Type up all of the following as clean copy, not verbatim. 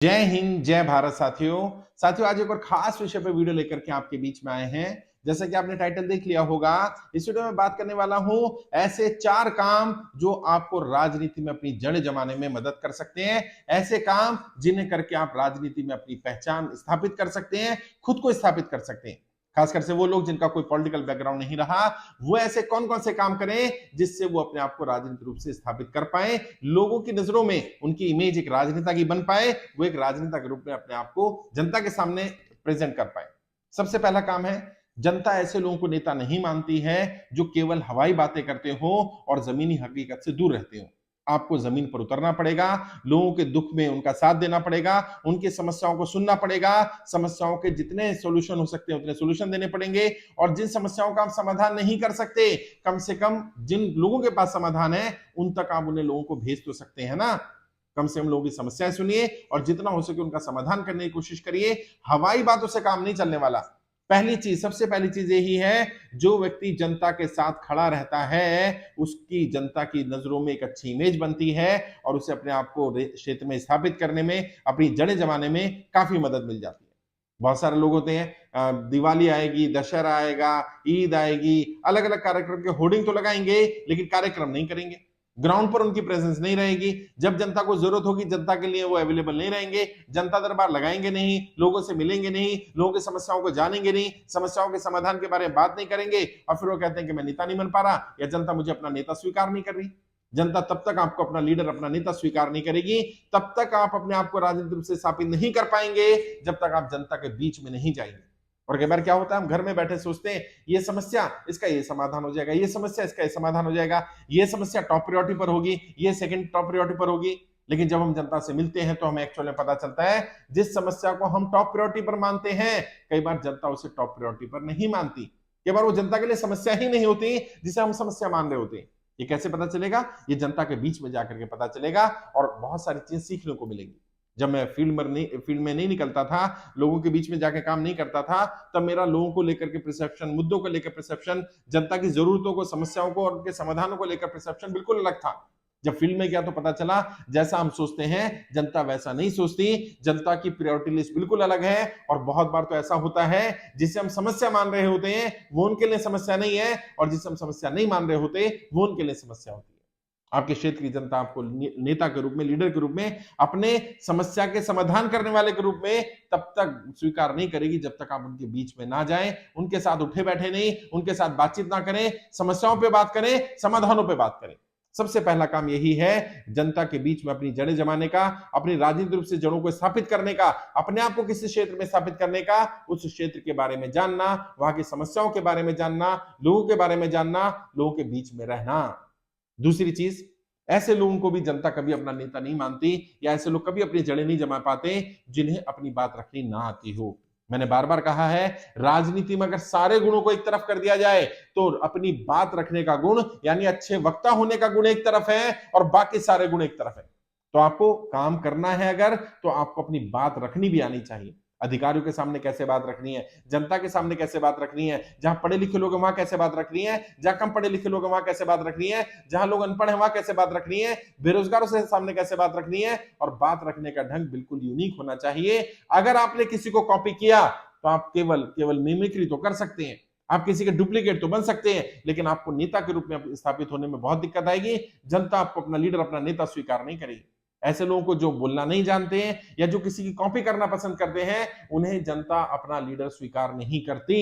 जय हिंद, जय भारत। साथियों आज एक और खास विषय पर वीडियो लेकर के आपके बीच में आए हैं। जैसा कि आपने टाइटल देख लिया होगा, इस वीडियो में बात करने वाला हूं ऐसे 4 काम जो आपको राजनीति में अपनी जड़ जमाने में मदद कर सकते हैं। ऐसे काम जिन्हें करके आप राजनीति में अपनी पहचान स्थापित कर सकते हैं, खुद को स्थापित कर सकते हैं। खासकर से वो लोग जिनका कोई पॉलिटिकल बैकग्राउंड नहीं रहा, वो ऐसे कौन कौन से काम करें जिससे वो अपने आप को राजनीतिक रूप से स्थापित कर पाए, लोगों की नजरों में उनकी इमेज एक राजनेता की बन पाए, वो एक राजनेता के रूप में अपने आप को जनता के सामने प्रेजेंट कर पाए। सबसे पहला काम है, जनता ऐसे लोगों को नेता नहीं मानती है जो केवल हवाई बातें करते हो और जमीनी हकीकत से दूर रहते हो। आपको जमीन पर उतरना पड़ेगा, लोगों के दुख में उनका साथ देना पड़ेगा, उनकी समस्याओं को सुनना पड़ेगा, समस्याओं के जितने सॉल्यूशन हो सकते हैं उतने सॉल्यूशन देने पड़ेंगे, और जिन समस्याओं का आप समाधान नहीं कर सकते, कम से कम जिन लोगों के पास समाधान है उन तक आप उन्हें लोगों को भेज तो सकते हैं ना। कम से कम लोगों की समस्याएं सुनिए और जितना हो सके उनका समाधान करने की कोशिश करिए। हवाई बातों से काम नहीं चलने वाला। सबसे पहली चीज यही है, जो व्यक्ति जनता के साथ खड़ा रहता है उसकी जनता की नजरों में एक अच्छी इमेज बनती है और उसे अपने आप को क्षेत्र में स्थापित करने में, अपनी जड़ें जमाने में काफी मदद मिल जाती है। बहुत सारे लोग होते हैं, दिवाली आएगी, दशहरा आएगा, ईद आएगी, अलग अलग कार्यक्रम के होर्डिंग तो लगाएंगे लेकिन कार्यक्रम नहीं करेंगे, ग्राउंड पर उनकी प्रेजेंस नहीं रहेगी। जब जनता को जरूरत होगी जनता के लिए वो अवेलेबल नहीं रहेंगे, जनता दरबार लगाएंगे नहीं, लोगों से मिलेंगे नहीं, लोगों की समस्याओं को जानेंगे नहीं, समस्याओं के समाधान के बारे में बात नहीं करेंगे, और फिर वो कहते हैं कि मैं नेता नहीं बन पा रहा या जनता मुझे अपना नेता स्वीकार नहीं कर रही। जनता तब तक आपको अपना लीडर, अपना नेता स्वीकार नहीं करेगी, तब तक आप अपने आप को राजनीतिक रूप से स्थापित नहीं कर पाएंगे, जब तक आप जनता के बीच में नहीं जाएंगे। और कई बार क्या होता है, हम घर में बैठे सोचते हैं ये समस्या इसका ये समाधान हो जाएगा, ये समस्या इसका ये समाधान हो जाएगा, ये समस्या टॉप प्रायोरिटी पर होगी, ये सेकंड टॉप प्रायोरिटी पर होगी। लेकिन जब हम जनता से मिलते हैं तो हमें एक्चुअल में पता चलता है जिस समस्या को हम टॉप प्रायोरिटी पर मानते हैं, कई बार जनता उसे टॉप प्रायोरिटी पर नहीं मानती। कई बार वो जनता के लिए समस्या ही नहीं होती जिसे हम समस्या मान रहे होते हैं। ये कैसे पता चलेगा? ये जनता के बीच में जाकर के पता चलेगा और बहुत सारी चीजें सीखने को मिलेंगी। जब मैं फील्ड में नहीं निकलता था, लोगों के बीच में जाके काम नहीं करता था, तब मेरा लोगों को लेकर के परसेप्शन, मुद्दों को लेकर परसेप्शन, जनता की जरूरतों को, समस्याओं को और उनके समाधानों को लेकर परसेप्शन बिल्कुल अलग था। जब फील्ड में गया तो पता चला जैसा हम सोचते हैं जनता वैसा नहीं सोचती, जनता की प्रायोरिटी लिस्ट बिल्कुल अलग है। और बहुत बार तो ऐसा होता है जिसे हम समस्या मान रहे होते हैं वो उनके लिए समस्या नहीं है, और जिसे हम समस्या नहीं मान रहे होते वो उनके लिए समस्या होती है। आपके क्षेत्र की जनता आपको नेता के रूप में, लीडर के रूप में, अपने समस्या के समाधान करने वाले के रूप में तब तक स्वीकार नहीं करेगी जब तक आप उनके बीच में ना जाएं, उनके साथ उठे बैठे नहीं, उनके साथ बातचीत ना करें, समस्याओं पे बात करें, समाधानों पे बात करें। सबसे पहला काम यही है, जनता के बीच में अपनी जड़ें जमाने का, अपनी राजनीतिक रूप से जड़ों को स्थापित करने का, अपने आप को किसी क्षेत्र में स्थापित करने का, उस क्षेत्र के बारे में जानना, वहां की समस्याओं के बारे में जानना, लोगों के बारे में जानना, लोगों के बीच में रहना। दूसरी चीज, ऐसे लोगों को भी जनता कभी अपना नेता नहीं मानती, या ऐसे लोग कभी अपनी जड़ें नहीं जमा पाते जिन्हें अपनी बात रखनी ना आती हो। मैंने बार बार कहा है, राजनीति में अगर सारे गुणों को एक तरफ कर दिया जाए तो अपनी बात रखने का गुण, यानी अच्छे वक्ता होने का गुण एक तरफ है और बाकी सारे गुण एक तरफ है। तो आपको काम करना है अगर, तो आपको अपनी बात रखनी भी आनी चाहिए। अधिकारियों के सामने कैसे बात रखनी है, जनता के सामने कैसे बात रखनी है, जहां पढ़े लिखे लोग हैं वहां कैसे बात रखनी है, जहां कम पढ़े लिखे लोग हैं वहां कैसे बात रखनी है, जहां लोग अनपढ़ हैं वहां कैसे बात रखनी है, बेरोजगारों से सामने कैसे बात रखनी है। और बात रखने का ढंग बिल्कुल यूनिक होना चाहिए। अगर आपने किसी को कॉपी किया तो आप केवल मिमिक्री तो कर सकते हैं, आप किसी के डुप्लीकेट तो बन सकते हैं, लेकिन आपको नेता के रूप में स्थापित होने में बहुत दिक्कत आएगी। जनता आपको अपना लीडर, अपना नेता स्वीकार नहीं करेगी। ऐसे लोगों को जो बोलना नहीं जानते हैं या जो किसी की कॉपी करना पसंद करते हैं, उन्हें जनता अपना लीडर स्वीकार नहीं करती।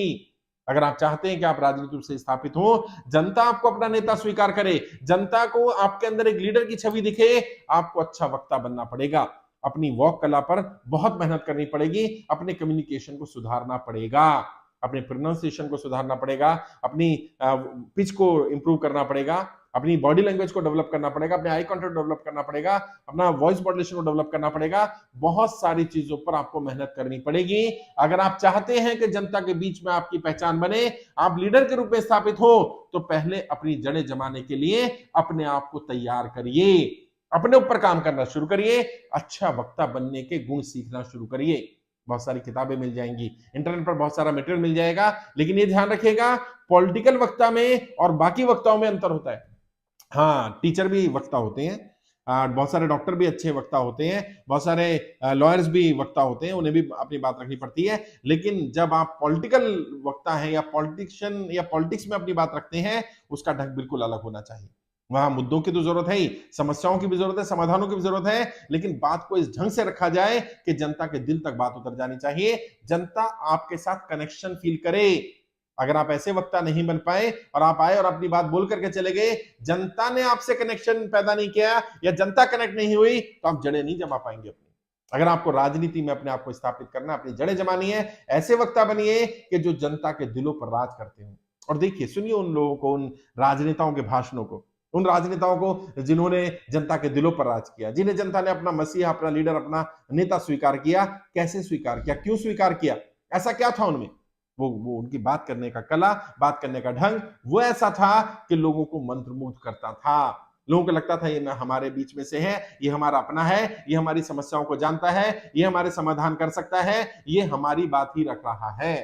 अगर आप चाहते हैं कि आप राजनीति रूप से स्थापित हो, जनता आपको अपना नेता स्वीकार करे, जनता को आपके अंदर एक लीडर की छवि दिखे, आपको अच्छा वक्ता बनना पड़ेगा, अपनी वॉक कला पर बहुत मेहनत करनी पड़ेगी, अपने कम्युनिकेशन को सुधारना पड़ेगा, अपने प्रोनाउंसिएशन को सुधारना पड़ेगा, अपनी पिच को इंप्रूव करना पड़ेगा, अपनी बॉडी लैंग्वेज को डेवलप करना पड़ेगा, अपने आई कॉन्टेक्ट डेवलप करना पड़ेगा, अपना वॉइस मॉड्यूलेशन को डेवलप करना पड़ेगा। बहुत सारी चीजों पर आपको मेहनत करनी पड़ेगी। अगर आप चाहते हैं कि जनता के बीच में आपकी पहचान बने, आप लीडर के रूप में स्थापित हो, तो पहले अपनी जड़ें जमाने के लिए अपने आप को तैयार करिए, अपने ऊपर काम करना शुरू करिए, अच्छा वक्ता बनने के गुण सीखना शुरू करिए। बहुत सारी किताबें मिल जाएंगी, इंटरनेट पर बहुत सारा मटेरियल मिल जाएगा, लेकिन ये ध्यान रखिएगा, पॉलिटिकल वक्ता में और बाकी वक्ताओं में अंतर होता है। हाँ, टीचर भी वक्ता होते हैं, बहुत सारे डॉक्टर भी अच्छे वक्ता होते हैं, बहुत सारे लॉयर्स भी वक्ता होते हैं, उन्हें भी अपनी बात रखनी पड़ती है। लेकिन जब आप पॉलिटिकल वक्ता हैं या पॉलिटिशियन या पॉलिटिक्स में अपनी बात रखते हैं, उसका ढंग बिल्कुल अलग होना चाहिए। वहां मुद्दों की तो जरूरत है ही, समस्याओं की भी जरूरत है, समाधानों की भी जरूरत है, लेकिन बात को इस ढंग से रखा जाए कि जनता के दिल तक बात उतर जानी चाहिए, जनता आपके साथ कनेक्शन फील करे। अगर आप ऐसे वक्ता नहीं बन पाए और आप आए और अपनी बात बोल करके चले गए, जनता ने आपसे कनेक्शन पैदा नहीं किया या जनता कनेक्ट नहीं हुई, तो आप जड़ें नहीं जमा पाएंगे अपनी। अगर आपको राजनीति में अपने आप को स्थापित करना, अपनी जड़ें जमानी है, ऐसे वक्ता बनिए कि जो जनता के दिलों पर राज करते हो। और देखिए, सुनिए उन लोगों को, उन राजनेताओं के भाषणों को, उन राजनेताओं को जिन्होंने जनता के दिलों पर राज किया, जिन्हें जनता ने अपना मसीहा, अपना लीडर, अपना नेता स्वीकार किया। कैसे स्वीकार किया, क्यों स्वीकार किया, ऐसा क्या था उनमें? वो उनकी बात करने का कला, बात करने का ढंग वो ऐसा था कि लोगों को मंत्रमुग्ध करता था। लोगों को लगता था ये हमारे बीच में से है, ये हमारा अपना है, ये हमारी समस्याओं को जानता है, ये हमारे समाधान कर सकता है, ये हमारी बात ही रख रहा है।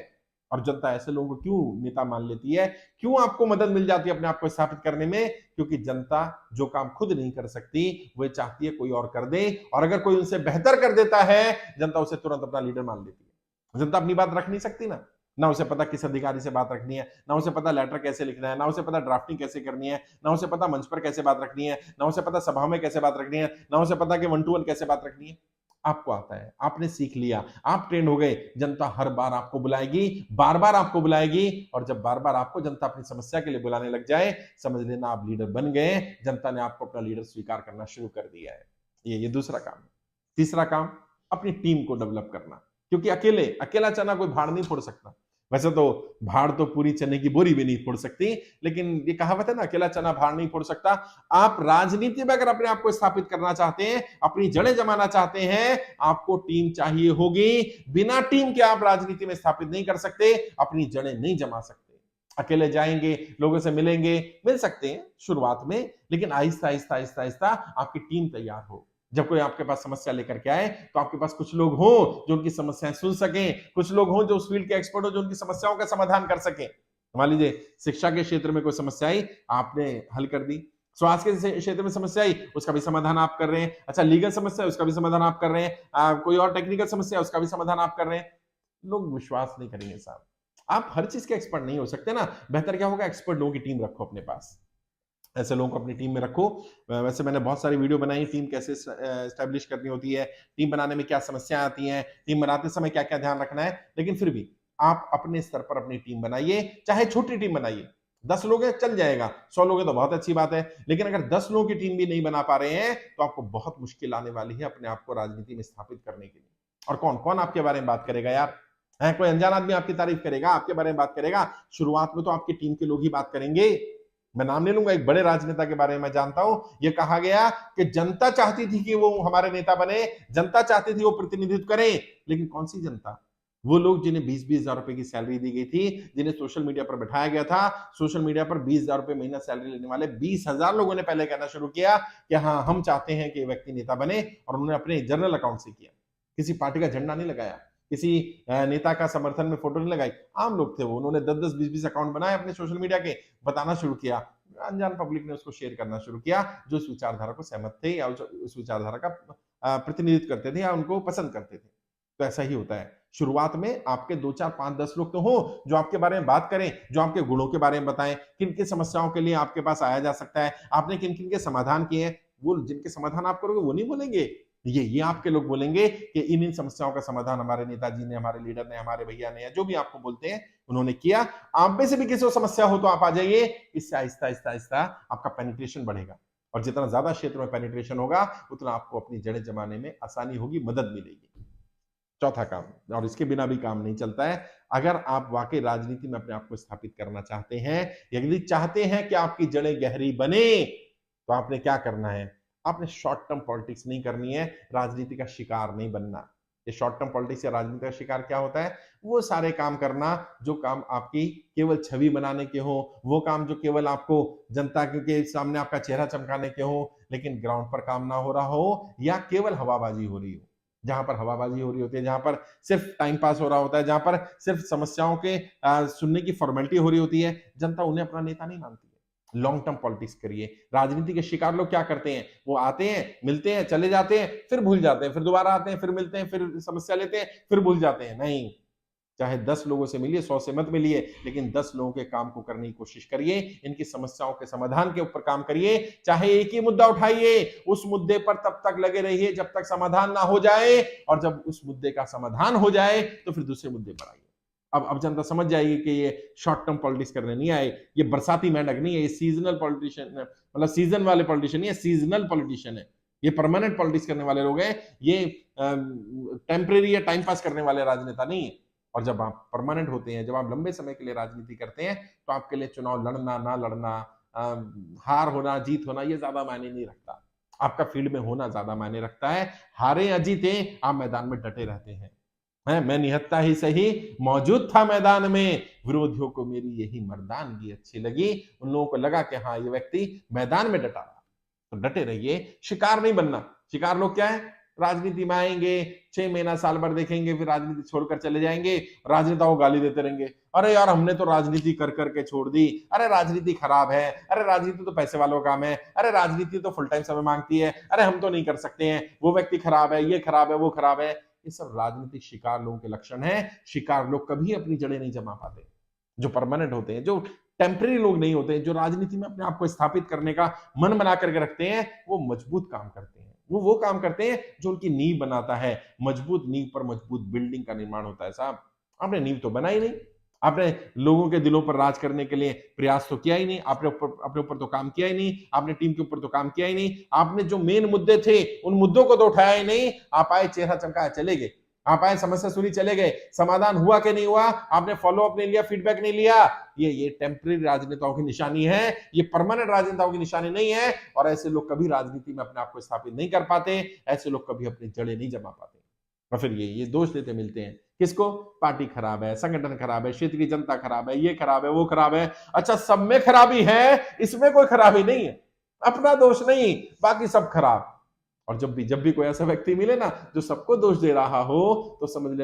और जनता ऐसे लोगों को क्यों नेता मान लेती है, क्यों आपको मदद मिल जाती है अपने आप को स्थापित करने में? क्योंकि जनता जो काम खुद नहीं कर सकती, वो चाहती है कोई और कर दे, और अगर कोई उनसे बेहतर कर देता है, जनता उसे तुरंत अपना लीडर मान लेती है। जनता अपनी बात रख नहीं सकती ना उसे पता किस अधिकारी से बात रखनी है, ना उसे पता लेटर कैसे लिखना है, ना उसे पता ड्राफ्टिंग कैसे करनी है, ना उसे पता मंच पर कैसे बात रखनी है, ना उसे पता सभा में कैसे बात रखनी है, ना उसे पता कि 1 to 1 कैसे बात रखनी है। आपको आता है, आपने सीख लिया, आप ट्रेंड हो गए। जनता हर बार आपको बुलाएगी, बार बार आपको बुलाएगी, और जब बार बार आपको जनता अपनी समस्या के लिए बुलाने लग जाए, समझ लेना आप लीडर बन गए। जनता ने आपको अपना लीडर स्वीकार करना शुरू कर दिया है। ये दूसरा काम है। तीसरा काम, अपनी टीम को डेवलप करना, क्योंकि अकेला चना कोई भाड़ नहीं फोड़ सकता। वैसे तो भाड़ तो पूरी चने की बोरी भी नहीं फोड़ सकती, लेकिन ये कहावत है ना, अकेला चना भाड़ नहीं फोड़ सकता। आप राजनीति में अगर अपने आप को स्थापित करना चाहते हैं, अपनी जड़ें जमाना चाहते हैं, आपको टीम चाहिए होगी। बिना टीम के आप राजनीति में स्थापित नहीं कर सकते, अपनी जड़ें नहीं जमा सकते। अकेले जाएंगे, लोगों से मिलेंगे, मिल सकते हैं शुरुआत में, लेकिन आहिस्ता आहिस्ता आहिस्ता आहिस्ता आपकी टीम तैयार हो। जब कोई आपके पास समस्या लेकर के आए, तो आपके पास कुछ लोग हों जो उनकी समस्याएं सुन सकें, कुछ लोग हों जो उस फील्ड के एक्सपर्ट हो, जो उनकी समस्याओं का समाधान कर सकें। मान लीजिए शिक्षा के क्षेत्र में कोई समस्या आई, आपने हल कर दी। स्वास्थ्य के क्षेत्र में समस्या आई, उसका भी समाधान आप कर रहे हैं। अच्छा, लीगल समस्या है, उसका भी समाधान आप कर रहे हैं। कोई और टेक्निकल समस्या है, उसका भी समाधान आप कर रहे हैं। लोग विश्वास नहीं करेंगे साहब, आप हर चीज के एक्सपर्ट नहीं हो सकते ना। बेहतर क्या होगा, एक्सपर्ट लोगों की टीम रखो अपने पास, ऐसे लोगों को अपनी टीम में रखो। वैसे मैंने बहुत सारी वीडियो बनाई, टीम कैसे एस्टेब्लिश करनी होती है, टीम बनाने में क्या समस्याएं आती हैं, टीम बनाते समय क्या क्या ध्यान रखना है। लेकिन फिर भी आप अपने स्तर पर अपनी टीम बनाइए, चाहे छोटी टीम बनाइए। 10 लोग हैं चल जाएगा, 100 लोग हैं तो बहुत अच्छी बात है, लेकिन अगर 10 लोगों की टीम भी नहीं बना पा रहे हैं, तो आपको बहुत मुश्किल आने वाली है अपने आप को राजनीति में स्थापित करने के लिए। और कौन कौन आपके बारे में बात करेगा यार? है कोई अनजान आदमी आपकी तारीफ करेगा, आपके बारे में बात करेगा? शुरुआत में तो आपकी टीम के लोग ही बात करेंगे। मैं नाम नहीं लूंगा, एक बड़े राजनेता के बारे में जानता हूं। यह कहा गया कि जनता चाहती थी कि वो हमारे नेता बने, जनता चाहती थी वो प्रतिनिधित्व करें, लेकिन कौन सी जनता? वो लोग जिन्हें 20-20 हजार रुपए की सैलरी दी गई थी, जिन्हें सोशल मीडिया पर बैठाया गया था। सोशल मीडिया पर 20 हजार रुपए महीना सैलरी लेने वाले 20,000 लोगों ने पहले कहना शुरू किया कि हाँ, हम चाहते हैं कि व्यक्ति नेता बने, और उन्होंने अपने जनरल अकाउंट से किया। किसी पार्टी का झंडा नहीं लगाया, किसी नेता का समर्थन में फोटो नहीं लगाई। आम लोग थे वो, उन्होंने 10-10, 20-20 अकाउंट बनाए अपने सोशल मीडिया के, बताना शुरू किया। अनजान पब्लिक ने उसको शेयर करना शुरू किया, जो उस विचारधारा को सहमत थे या उस विचारधारा का प्रतिनिधित्व करते थे या उनको पसंद करते थे। तो ऐसा ही होता है, शुरुआत में आपके 2, 4, 5, 10 लोग तो हो जो आपके बारे में बात करें, जो आपके गुणों के बारे में बताएं, किन किन समस्याओं के लिए आपके पास आया जा सकता है, आपने किन किन के समाधान किए हैं। वो जिनके समाधान आप करोगे वो नहीं बोलेंगे, ये आपके लोग बोलेंगे कि इन समस्याओं का समाधान हमारे नेताजी ने, हमारे लीडर ने, हमारे भैया ने, या जो भी आपको बोलते हैं उन्होंने किया। आप में से भी किसी को समस्या हो तो आप आ जाइए। इससे आहिस्ता आहिस्ता आहिस्ता आपका पेनिट्रेशन बढ़ेगा, और जितना ज्यादा क्षेत्र में पेनिट्रेशन होगा, उतना आपको अपनी जड़ें जमाने में आसानी होगी, मदद मिलेगी। चौथा काम, और इसके बिना भी काम नहीं चलता है, अगर आप वाकई राजनीति में अपने आप को स्थापित करना चाहते हैं, यदि चाहते हैं कि आपकी जड़ें गहरी बने, तो आपने क्या करना है? आपने शॉर्ट टर्म पॉलिटिक्स नहीं करनी है, राजनीति का शिकार नहीं बनना। ये शॉर्ट टर्म पॉलिटिक्स या राजनीति का शिकार क्या होता है? वो सारे काम करना जो काम आपकी केवल छवि बनाने के हो, वो काम जो केवल आपको जनता के सामने आपका चेहरा चमकाने के हो, लेकिन ग्राउंड पर काम ना हो रहा हो, या केवल हवाबाजी हो रही हो। जहां पर हवाबाजी हो रही होती है, जहां पर सिर्फ टाइम पास हो रहा होता है, जहां पर सिर्फ समस्याओं के सुनने की फॉर्मेलिटी हो रही होती है, जनता उन्हें अपना नेता नहीं मानती है। लॉन्ग टर्म पॉलिटिक्स करिए। राजनीति के शिकार लोग क्या करते हैं, वो आते हैं, मिलते हैं, चले जाते हैं, फिर भूल जाते हैं, फिर दोबारा आते हैं, फिर मिलते हैं, फिर समस्या लेते हैं, फिर भूल जाते हैं। नहीं, चाहे 10 लोगों से मिलिए, 100 से मत मिलिए, लेकिन 10 लोगों के काम को करने की कोशिश करिए, इनकी समस्याओं के समाधान के ऊपर काम करिए। चाहे एक ही मुद्दा उठाइए, उस मुद्दे पर तब तक लगे रहिए जब तक समाधान ना हो जाए, और जब उस मुद्दे का समाधान हो जाए तो फिर दूसरे मुद्दे पर आइए। अब जनता समझ जाएगी कि ये शॉर्ट टर्म पॉलिटिक्स करने नहीं आए, ये बरसाती मेंढक नहीं है, ये सीजनल पॉलिटिशियन, मतलब सीजन वाले पॉलिटिशियन नहीं है, सीजनल पॉलिटिशियन है। ये परमानेंट पॉलिटिक्स करने वाले लोग हैं, ये टेम्परेरी या टाइम पास करने वाले राजनेता नहीं है। और जब आप परमानेंट होते हैं, जब आप लंबे समय के लिए राजनीति करते हैं, तो आपके लिए चुनाव लड़ना ना लड़ना, हार होना जीत होना, ये ज्यादा मायने नहीं रखता। आपका फील्ड में होना ज्यादा मायने रखता है। हारे या जीते, आप मैदान में डटे रहते हैं। मैं निहत्था ही सही मौजूद था मैदान में, विरोधियों को मेरी यही मर्दानगी अच्छी लगी। उन लोगों को लगा कि हाँ, ये व्यक्ति मैदान में डटा रहा, तो डटे रहिए। शिकार नहीं बनना। शिकार लोग क्या है, राजनीति में आएंगे, 6 महीना साल भर देखेंगे, फिर राजनीति छोड़कर चले जाएंगे, राजनेताओं को गाली देते रहेंगे, अरे यार हमने तो राजनीति कर करके छोड़ दी, अरे राजनीति खराब है, अरे राजनीति तो पैसे वालों का काम है, अरे राजनीति तो फुल टाइम समय मांगती है, अरे हम तो नहीं कर सकते हैं, वो व्यक्ति खराब है, ये खराब है, वो खराब है। ये सब राजनीतिक शिकार लोगों के लक्षण है। शिकार लोग कभी अपनी जड़ें नहीं जमा पाते। जो परमानेंट होते हैं, जो टेम्पररी लोग नहीं होते, जो राजनीति में अपने आप को स्थापित करने का मन बना करके रखते हैं, वो मजबूत काम करते हैं। वो काम करते हैं जो उनकी नींव बनाता है। मजबूत नींव पर मजबूत बिल्डिंग का निर्माण होता है। साहब, आपने नींव तो बनाई नहीं, आपने लोगों के दिलों पर राज करने के लिए प्रयास तो किया ही नहीं, आपने अपने ऊपर तो काम किया ही नहीं, आपने टीम के ऊपर तो काम किया ही नहीं, आपने जो मेन मुद्दे थे उन मुद्दों को तो उठाया ही नहीं। आप आए, चेहरा चमकाया, चले गए। आप आए, समस्या सुनी, चले गए। समाधान हुआ कि नहीं हुआ, आपने फॉलो अप नहीं लिया, फीडबैक नहीं लिया। ये टेम्पररी राजनेताओं की निशानी है, ये परमानेंट राजनेताओं की निशानी नहीं है। और ऐसे लोग कभी राजनीति में अपने आप को स्थापित नहीं कर पाते, ऐसे लोग कभी अपनी जड़ें नहीं जमा पाते। और फिर ये दोष देते मिलते हैं किसको, पार्टी खराब है, संगठन खराब है, क्षेत्र की जनता खराब है, ये खराब है, वो खराब है। अच्छा, सब में खराबी है, इसमें कोई खराबी नहीं है, अपना दोष नहीं, बाकी सब खराब। और जब भी कोई ऐसा व्यक्ति मिले ना जो सबको दोष दे रहा हो, तो समझ ले